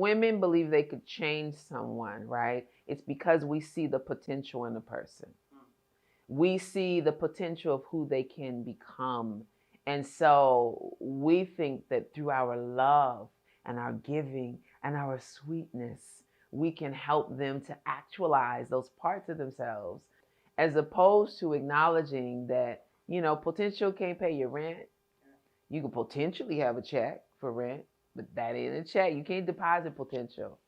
women believe they could change someone, right? It's because we see the potential in a person. We see the potential of who they can become. And so we think that through our love and our giving and our sweetness, we can help them to actualize those parts of themselves, as opposed to acknowledging that, potential can't pay your rent. You could potentially have a check for rent, but that ain't a check. You can't deposit potential.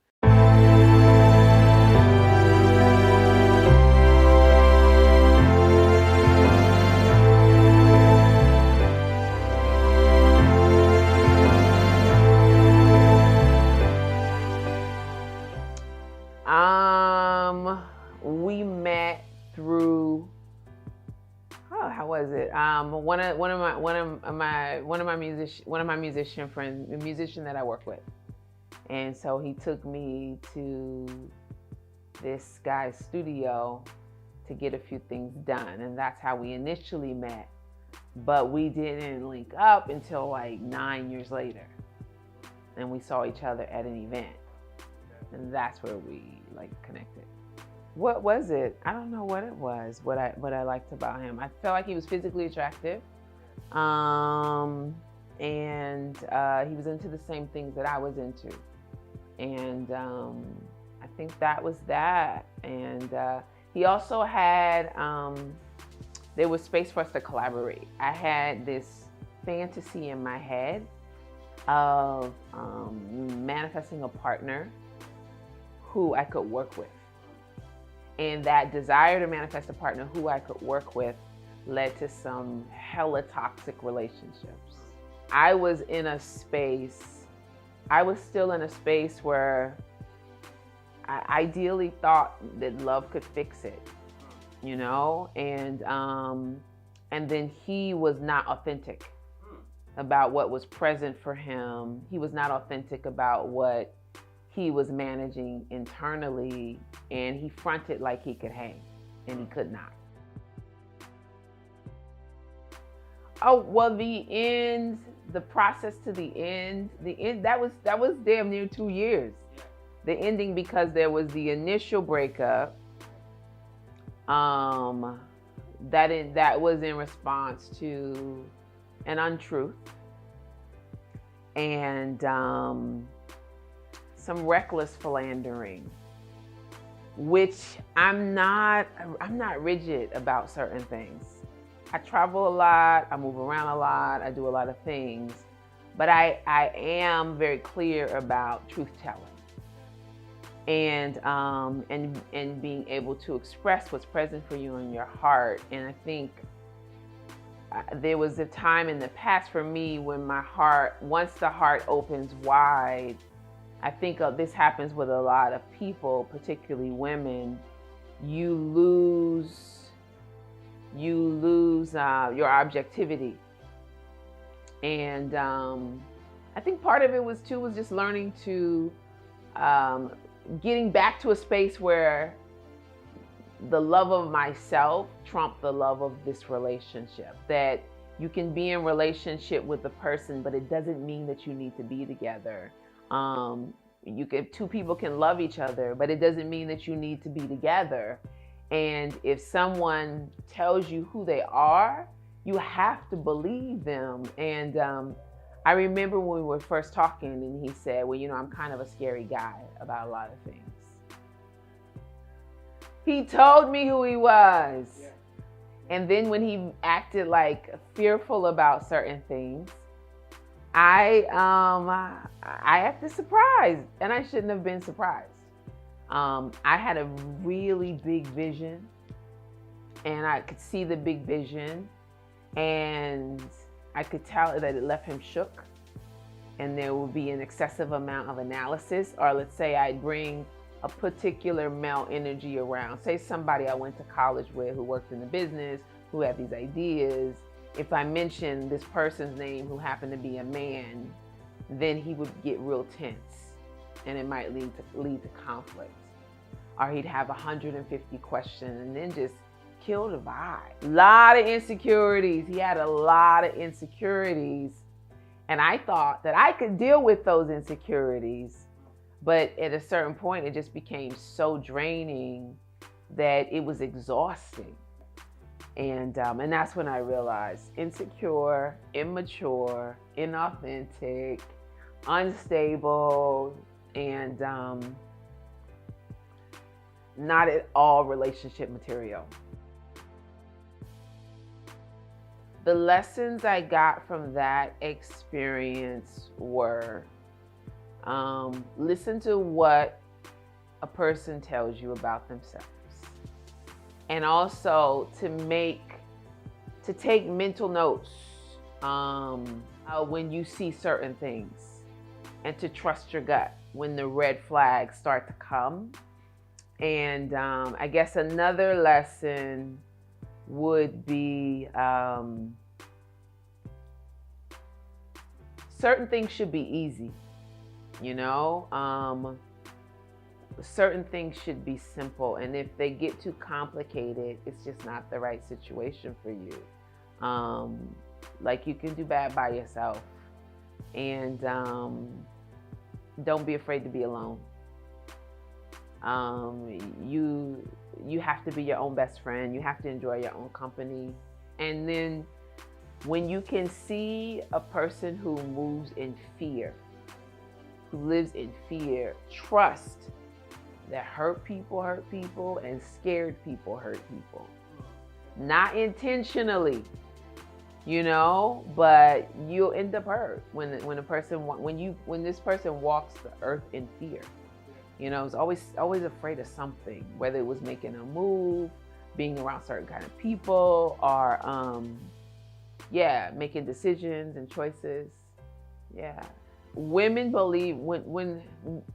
We met through, how was it? One of my musician friends, a musician that I work with, and so he took me to this guy's studio to get a few things done, and that's how we initially met. But we didn't link up until like 9 years later, and we saw each other at an event, and that's where we connected. What was it? I don't know what it was. What I liked about him. I felt like he was physically attractive, and he was into the same things that I was into, and I think that was that. And he also had there was space for us to collaborate. I had this fantasy in my head of manifesting a partner who I could work with. And that desire to manifest a partner who I could work with led to some hella toxic relationships. I was still in a space where I ideally thought that love could fix it, and then he was not authentic about what was present for him. He was not authentic about what he was managing internally, and he fronted like he could hang, and he could not. Oh, well, the process to the end, that was damn near 2 years. The ending, because there was the initial breakup, that was in response to an untruth, and some reckless philandering, which I'm not rigid about certain things. I travel a lot, I move around a lot, I do a lot of things, but I am very clear about truth telling and being able to express what's present for you in your heart. And I think there was a time in the past for me when once the heart opens wide, I think this happens with a lot of people, particularly women. You lose your objectivity, and I think part of it was just learning to getting back to a space where the love of myself trumped the love of this relationship. That you can be in relationship with the person, but it doesn't mean that you need to be together. Two people can love each other, but it doesn't mean that you need to be together. And if someone tells you who they are, you have to believe them. And I remember when we were first talking, and he said, well, I'm kind of a scary guy about a lot of things. He told me who he was. Yeah. And then when he acted fearful about certain things, I acted surprised, and I shouldn't have been surprised. I had a really big vision, and I could see the big vision, and I could tell that it left him shook, and there would be an excessive amount of analysis. Or let's say I'd bring a particular male energy around, say somebody I went to college with who worked in the business, who had these ideas. If I mentioned this person's name who happened to be a man, then he would get real tense, and it might lead to conflict. Or he'd have 150 questions and then just kill the vibe. A lot of insecurities. He had a lot of insecurities, and I thought that I could deal with those insecurities But at a certain point, it just became so draining that it was exhausting. And that's when I realized insecure, immature, inauthentic, unstable, and not at all relationship material. The lessons I got from that experience were listen to what a person tells you about themselves. And also to take mental notes when you see certain things, and to trust your gut when the red flags start to come. And I guess another lesson would be certain things should be easy, you know? Certain things should be simple, and if they get too complicated, it's just not the right situation for you. Like, you can do bad by yourself, and don't be afraid to be alone. You have to be your own best friend. You have to enjoy your own company. And then when you can see a person who moves in fear, who lives in fear, trust that hurt people and scared people hurt people. Not intentionally, you know, but you'll end up hurt when this person walks the earth in fear. You know, it's always afraid of something, whether it was making a move, being around certain kind of people, or making decisions and choices. Yeah. Women believe when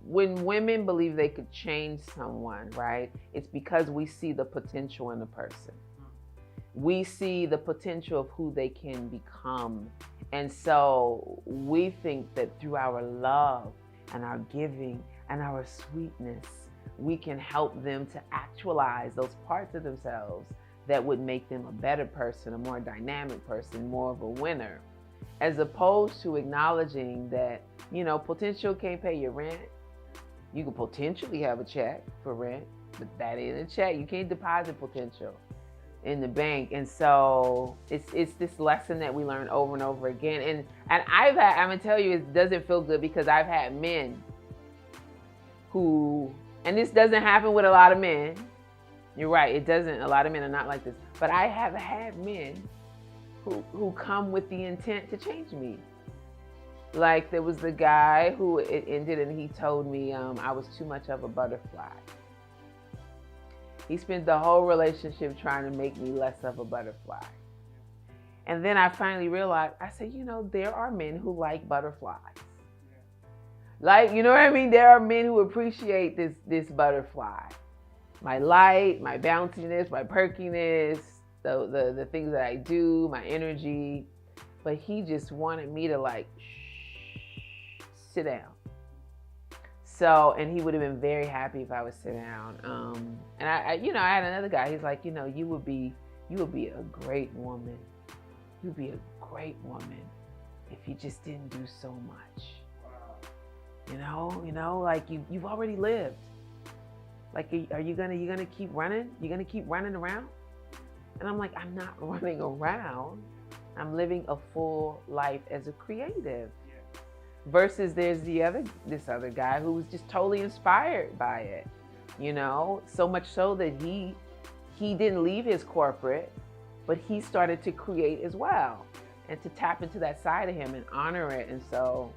women believe they could change someone, right? It's because we see the potential in a person. We see the potential of who they can become. And so we think that through our love and our giving and our sweetness, we can help them to actualize those parts of themselves that would make them a better person, a more dynamic person, more of a winner. As opposed to acknowledging that, you know, potential can't pay your rent. You can potentially have a check for rent, but that ain't a check. You can't deposit potential in the bank. And so it's this lesson that we learn over and over again. And I'm gonna tell you, it doesn't feel good, because I've had men who, and this doesn't happen with a lot of men. You're right, it doesn't. A lot of men are not like this. But I have had men who come with the intent to change me. Like, there was the guy who it ended, and he told me I was too much of a butterfly. He spent the whole relationship trying to make me less of a butterfly. And then I finally realized, I said, you know, there are men who like butterflies. Like, you know what I mean? There are men who appreciate this butterfly. My light, my bounciness, my perkiness, the things that I do, my energy. But he just wanted me to, like, sit down. So, and he would have been very happy if I would sit down. And I had another guy. He's like, you know, you would be a great woman. You'd be a great woman if you just didn't do so much. Wow. You know, like you've already lived. Like, are you gonna keep running? You're gonna keep running around? And I'm like, I'm not running around. I'm living a full life as a creative. Versus there's this other guy who was just totally inspired by it, you know, so much so that he didn't leave his corporate, but he started to create as well, and to tap into that side of him and honor it. And so,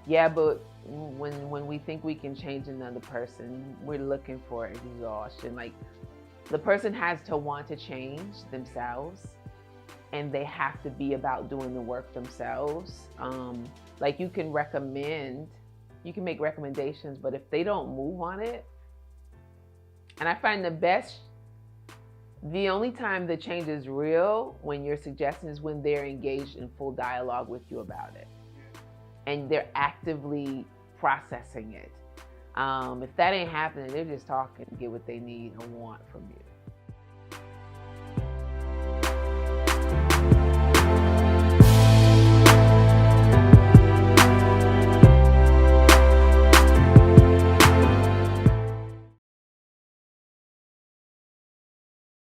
yeah, but when we think we can change another person, we're looking for exhaustion. Like, the person has to want to change themselves, and they have to be about doing the work themselves. Like, you can make recommendations, but if they don't move on it, and I find the only time the change is real when you're suggesting is when they're engaged in full dialogue with you about it. And they're actively processing it. If that ain't happening, they're just talking to get what they need or want from you.